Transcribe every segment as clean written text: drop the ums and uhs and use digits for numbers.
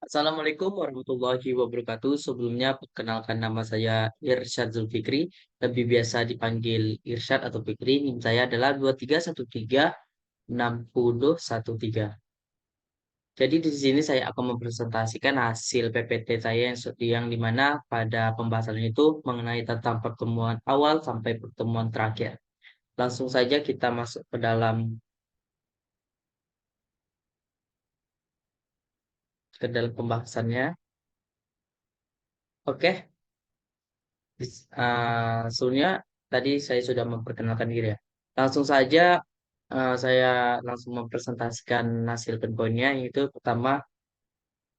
Assalamualaikum warahmatullahi wabarakatuh. Sebelumnya perkenalkan nama saya Irsyad Zulfikri, lebih biasa dipanggil Irsyad atau Fikri. NIM saya adalah 23136013. Jadi di sini saya akan mempresentasikan hasil PPT saya yang dimana pada pembahasan itu mengenai tentang pertemuan awal sampai pertemuan terakhir. Langsung saja kita masuk ke dalam pembahasannya. Oke. Sebelumnya tadi saya sudah memperkenalkan diri ya. Langsung saja saya langsung mempresentasikan hasil poinnya yaitu pertama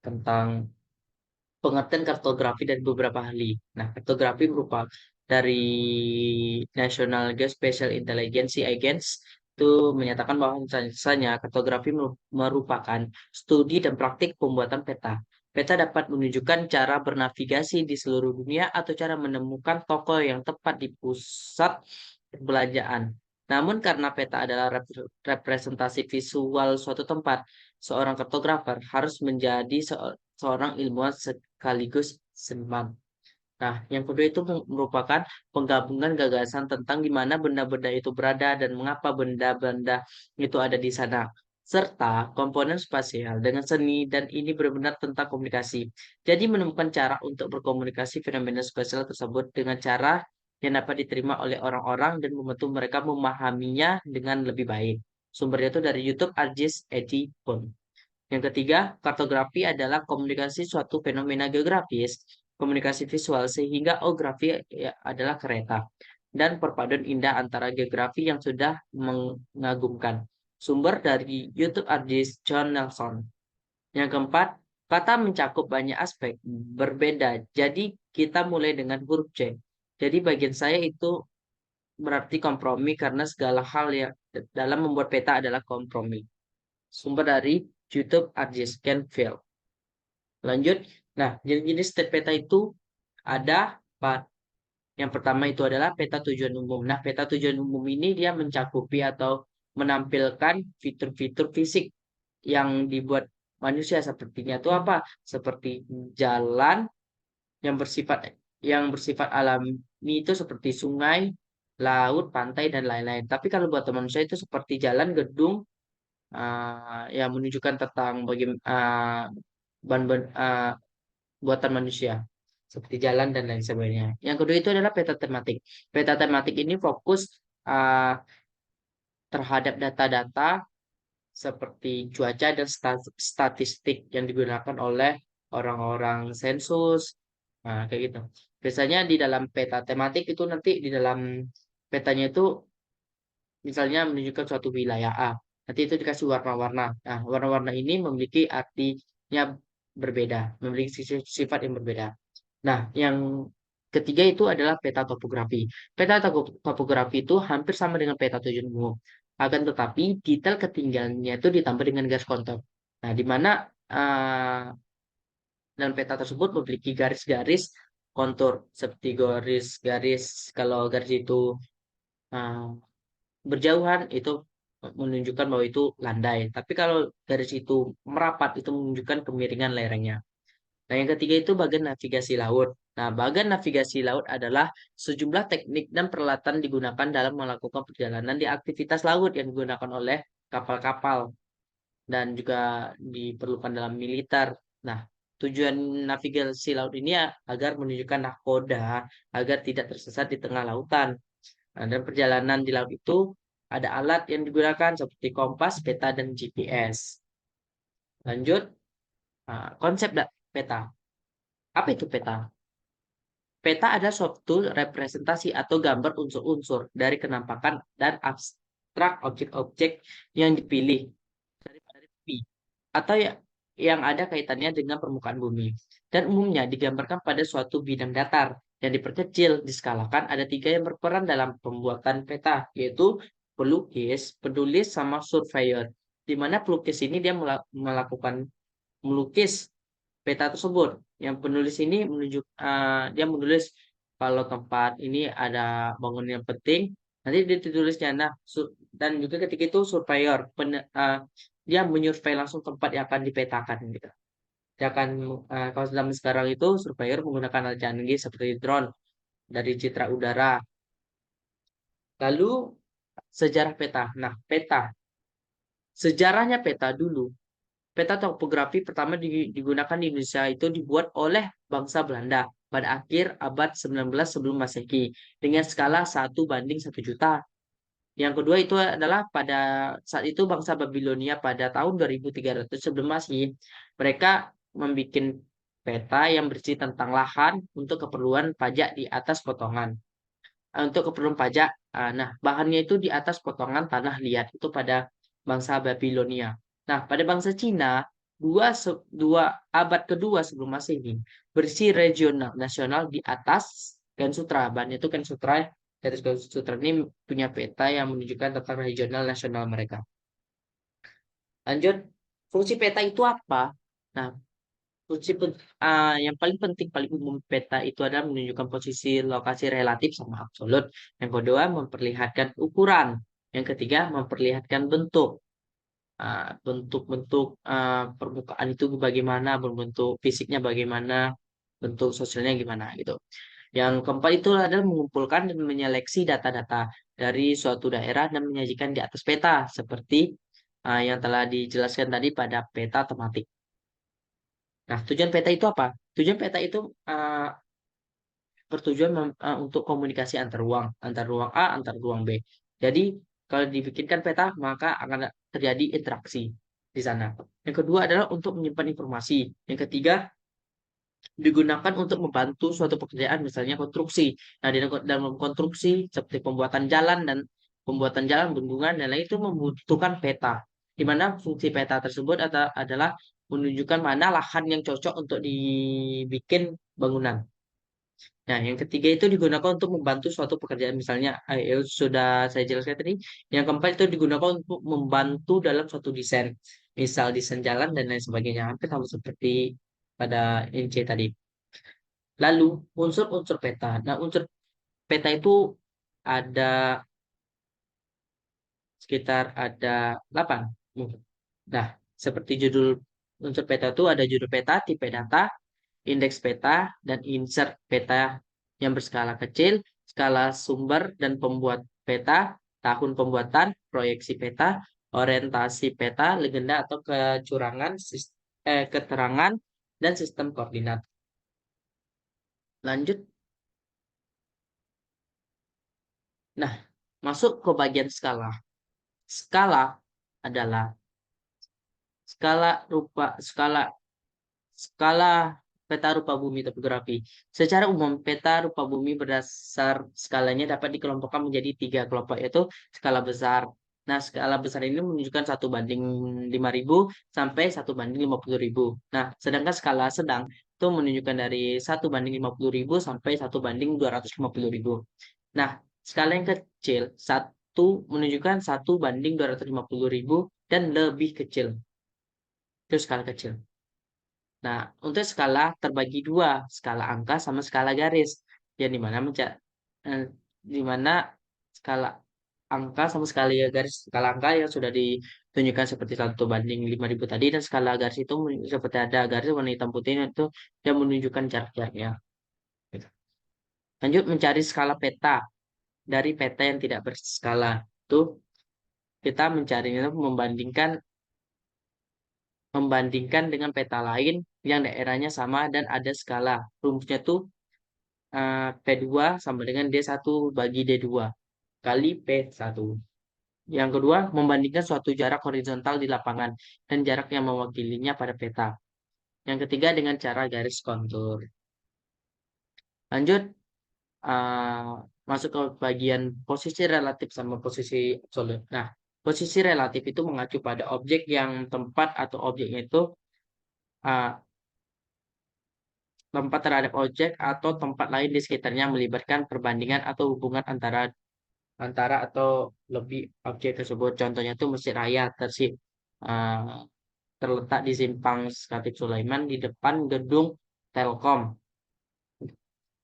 tentang pengertian kartografi dari beberapa ahli. Nah, kartografi merupakan dari National Geospatial Intelligence Agency itu menyatakan bahwa misalnya kartografi merupakan studi dan praktik pembuatan peta. Peta dapat menunjukkan cara bernavigasi di seluruh dunia atau cara menemukan toko yang tepat di pusat perbelanjaan. Namun karena peta adalah representasi visual suatu tempat, seorang kartografer harus menjadi seorang ilmuwan sekaligus seniman. Nah, yang kedua itu merupakan penggabungan gagasan tentang di mana benda-benda itu berada dan mengapa benda-benda itu ada di sana, serta komponen spasial dengan seni dan ini benar-benar tentang komunikasi. Jadi menemukan cara untuk berkomunikasi fenomena spasial tersebut dengan cara yang dapat diterima oleh orang-orang dan membantu mereka memahaminya dengan lebih baik. Sumbernya itu dari YouTube Argis Edi Pon. Yang ketiga, kartografi adalah komunikasi suatu fenomena geografis, komunikasi visual, sehingga ografi adalah kereta, dan perpaduan indah antara geografi yang sudah mengagumkan. Sumber dari YouTube artis John Nelson. Yang keempat, kata mencakup banyak aspek berbeda. Jadi kita mulai dengan huruf C. Jadi bagian saya itu berarti kompromi karena segala hal yang dalam membuat peta adalah kompromi. Sumber dari YouTube Argis Canfield. Lanjut. Nah, jenis-jenis peta itu ada empat. Yang pertama itu adalah peta tujuan umum. Nah, peta tujuan umum ini dia mencakupi atau menampilkan fitur-fitur fisik yang dibuat manusia sepertinya itu apa? Seperti jalan yang bersifat alami itu seperti sungai, laut, pantai dan lain-lain. Tapi kalau buat manusia itu seperti jalan, gedung, yang menunjukkan tentang buatan manusia seperti jalan dan lain sebagainya. Yang kedua itu adalah peta tematik. Peta tematik ini fokus uh, terhadap data-data seperti cuaca dan statistik yang digunakan oleh orang-orang sensus. Nah, kayak gitu. Biasanya di dalam peta tematik itu nanti di dalam petanya itu misalnya menunjukkan suatu wilayah A. Nanti itu dikasih warna-warna. Nah, warna-warna ini memiliki artinya berbeda, memiliki sifat yang berbeda. Nah, yang ketiga itu adalah peta topografi. Peta topografi itu hampir sama dengan peta tujuan umum. Akan tetapi detail ketinggiannya itu ditambah dengan garis kontur. Nah, di mana dalam peta tersebut memiliki garis-garis kontur seperti garis-garis kalau garis itu uh, berjauhan itu menunjukkan bahwa itu landai. Tapi kalau garis itu merapat itu menunjukkan kemiringan lerengnya. Nah, yang ketiga itu bagian navigasi laut. Nah, bagian navigasi laut adalah sejumlah teknik dan peralatan digunakan dalam melakukan perjalanan di aktivitas laut yang digunakan oleh kapal-kapal dan juga diperlukan dalam militer. Nah, tujuan navigasi laut ini agar menunjukkan nahkoda agar tidak tersesat di tengah lautan. Nah, dan perjalanan di laut itu ada alat yang digunakan seperti kompas, peta, dan GPS. Lanjut, konsep peta. Apa itu peta? Peta adalah suatu representasi atau gambar unsur-unsur dari kenampakan dan abstrak objek-objek yang dipilih dari bumi atau yang ada kaitannya dengan permukaan bumi. Dan umumnya digambarkan pada suatu bidang datar yang diperkecil, diskalakan. Ada tiga yang berperan dalam pembuatan peta, yaitu pelukis, penulis, sama surveyor. Di mana pelukis ini dia melakukan melukis peta tersebut. Yang penulis ini dia menulis kalau tempat ini ada bangunan yang penting, nanti dia ditulisnya. Nah, dan juga ketika itu surveyor, dia menyurvei langsung tempat yang akan dipetakan gitu. Sedangkan kalau zaman sekarang itu surveyor menggunakan alat canggih seperti drone dari citra udara. Lalu sejarah peta. Nah, peta. Sejarahnya peta dulu. Peta topografi pertama digunakan di Indonesia itu dibuat oleh bangsa Belanda pada akhir abad 19 sebelum Masehi dengan skala 1:1 juta. Yang kedua itu adalah pada saat itu bangsa Babilonia pada tahun 2300 sebelum Masehi. Mereka membuat peta yang berisi tentang lahan untuk keperluan pajak di atas potongan. Untuk keperluan pajak, nah bahannya itu di atas potongan tanah liat itu pada bangsa Babilonia. Nah, pada bangsa Cina, dua abad kedua sebelum Masehi berisi regional nasional di atas Gan Sutra. Bahannya itu Gan Sutra. Dari Gan Sutra ini punya peta yang menunjukkan tentang regional nasional mereka. Lanjut, fungsi peta itu apa? Nah, yang paling penting, paling umum peta itu adalah menunjukkan posisi lokasi relatif sama absolut. Yang kedua, memperlihatkan ukuran. Yang ketiga, memperlihatkan bentuk. Bentuk-bentuk permukaan itu bagaimana, bentuk fisiknya bagaimana, bentuk sosialnya gimana gitu. Yang keempat itu adalah mengumpulkan dan menyeleksi data-data dari suatu daerah dan menyajikan di atas peta seperti yang telah dijelaskan tadi pada peta tematik. Nah, tujuan peta itu apa? Tujuan peta itu uh, bertujuan untuk komunikasi antar ruang A, antar ruang B. Jadi, kalau dibikinkan peta, maka akan terjadi interaksi di sana. Yang kedua adalah untuk menyimpan informasi. Yang ketiga, digunakan untuk membantu suatu pekerjaan, misalnya konstruksi. Nah, di dalam konstruksi, seperti pembuatan jalan, bendungan, dan lain itu membutuhkan peta. Di mana fungsi peta tersebut adalah menunjukkan mana lahan yang cocok untuk dibikin bangunan. Nah, yang ketiga itu digunakan untuk membantu suatu pekerjaan. Misalnya, sudah saya jelaskan tadi. Yang keempat itu digunakan untuk membantu dalam suatu desain. Misal desain jalan dan lain sebagainya. Hampir sama seperti pada INC tadi. Lalu, unsur-unsur peta. Nah, unsur peta itu ada sekitar ada 8. Nah, seperti judul unsur peta itu ada judul peta, tipe data, indeks peta, dan insert peta yang berskala kecil, skala sumber dan pembuat peta, tahun pembuatan, proyeksi peta, orientasi peta, legenda atau keterangan, dan sistem koordinat. Lanjut. Nah, masuk ke bagian skala. Skala adalah skala skala peta rupa bumi topografi. Secara umum, peta rupa bumi berdasar skalanya dapat dikelompokkan menjadi 3 kelompok, yaitu skala besar. Nah, skala besar ini menunjukkan 1:5.000 sampai 1:50.000. Nah, sedangkan skala sedang itu menunjukkan dari 1:50.000 sampai 1:250.000. Nah, skala yang kecil, menunjukkan 1:250.000 dan lebih kecil. Itu skala kecil. Nah, untuk skala terbagi dua, skala angka sama skala garis. Yang eh, di mana skala angka sama skala garis, skala angka yang sudah ditunjukkan seperti 1:5.000 tadi, dan skala garis itu seperti ada garis warna hitam putih itu yang menunjukkan jarak-jaraknya. Gitu. Lanjut mencari skala peta dari peta yang tidak berskala. Itu kita mencarinya membandingkan dengan peta lain yang daerahnya sama dan ada skala. Rumusnya tuh P2 sama dengan D1 bagi D2 kali P1. Yang kedua, membandingkan suatu jarak horizontal di lapangan dan jarak yang mewakilinya pada peta. Yang ketiga, dengan cara garis kontur. Lanjut, uh, masuk ke bagian posisi relatif sama posisi absolut. Nah, posisi relatif itu mengacu pada objek yang tempat atau objeknya itu uh, tempat terhadap objek atau tempat lain di sekitarnya melibatkan perbandingan atau hubungan antara antara atau lebih objek tersebut. Contohnya itu Mesir Raya uh, terletak di Simpang Skatip Sulaiman di depan gedung Telkom.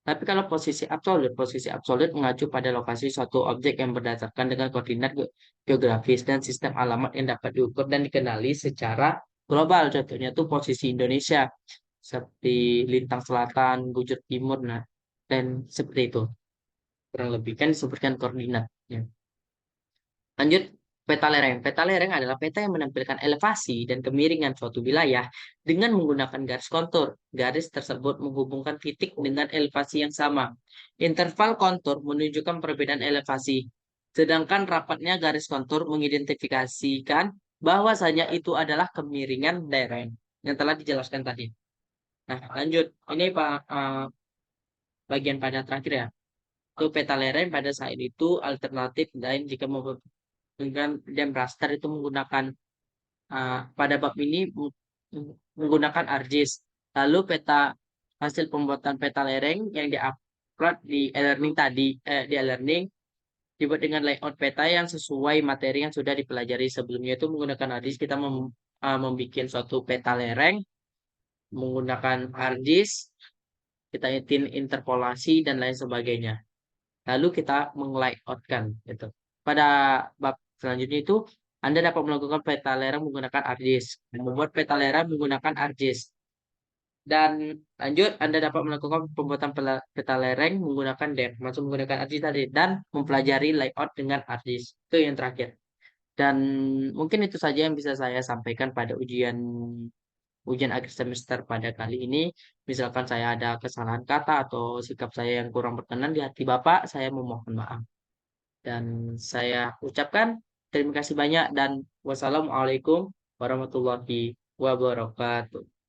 Tapi kalau posisi absolut mengacu pada lokasi suatu objek yang berdasarkan dengan koordinat geografis dan sistem alamat yang dapat diukur dan dikenali secara global. Contohnya tuh posisi Indonesia seperti lintang selatan, bujur timur, nah dan seperti itu kurang lebih kan disebutkan koordinatnya. Lanjut, peta lereng. Peta lereng adalah peta yang menampilkan elevasi dan kemiringan suatu wilayah dengan menggunakan garis kontur. Garis tersebut menghubungkan titik dengan elevasi yang sama. Interval kontur menunjukkan perbedaan elevasi, sedangkan rapatnya garis kontur mengidentifikasikan bahwasanya itu adalah kemiringan lereng yang telah dijelaskan tadi. Nah, lanjut. Ini Pak, bagian pada terakhir ya. Itu peta lereng pada saat itu alternatif lain jika dengan dan raster itu menggunakan pada bab ini menggunakan ArcGIS. Lalu peta hasil pembuatan peta lereng yang diupload di e-learning tadi di e-learning dibuat dengan layout peta yang sesuai materi yang sudah dipelajari sebelumnya itu menggunakan ArcGIS kita membuat suatu peta lereng menggunakan ArcGIS kita ingin interpolasi dan lain sebagainya. Lalu kita meng-layoutkan gitu. Pada bab selanjutnya itu Anda dapat melakukan peta lereng menggunakan ArcGIS, membuat peta lereng menggunakan ArcGIS. Dan lanjut Anda dapat melakukan pembuatan peta lereng menggunakan DEM, maksud menggunakan ArcGIS tadi dan mempelajari layout dengan ArcGIS. Itu yang terakhir. Dan mungkin itu saja yang bisa saya sampaikan pada ujian akhir semester pada kali ini. Misalkan saya ada kesalahan kata atau sikap saya yang kurang berkenan di hati Bapak, saya memohon maaf. Dan saya ucapkan terima kasih banyak dan wassalamualaikum warahmatullahi wabarakatuh.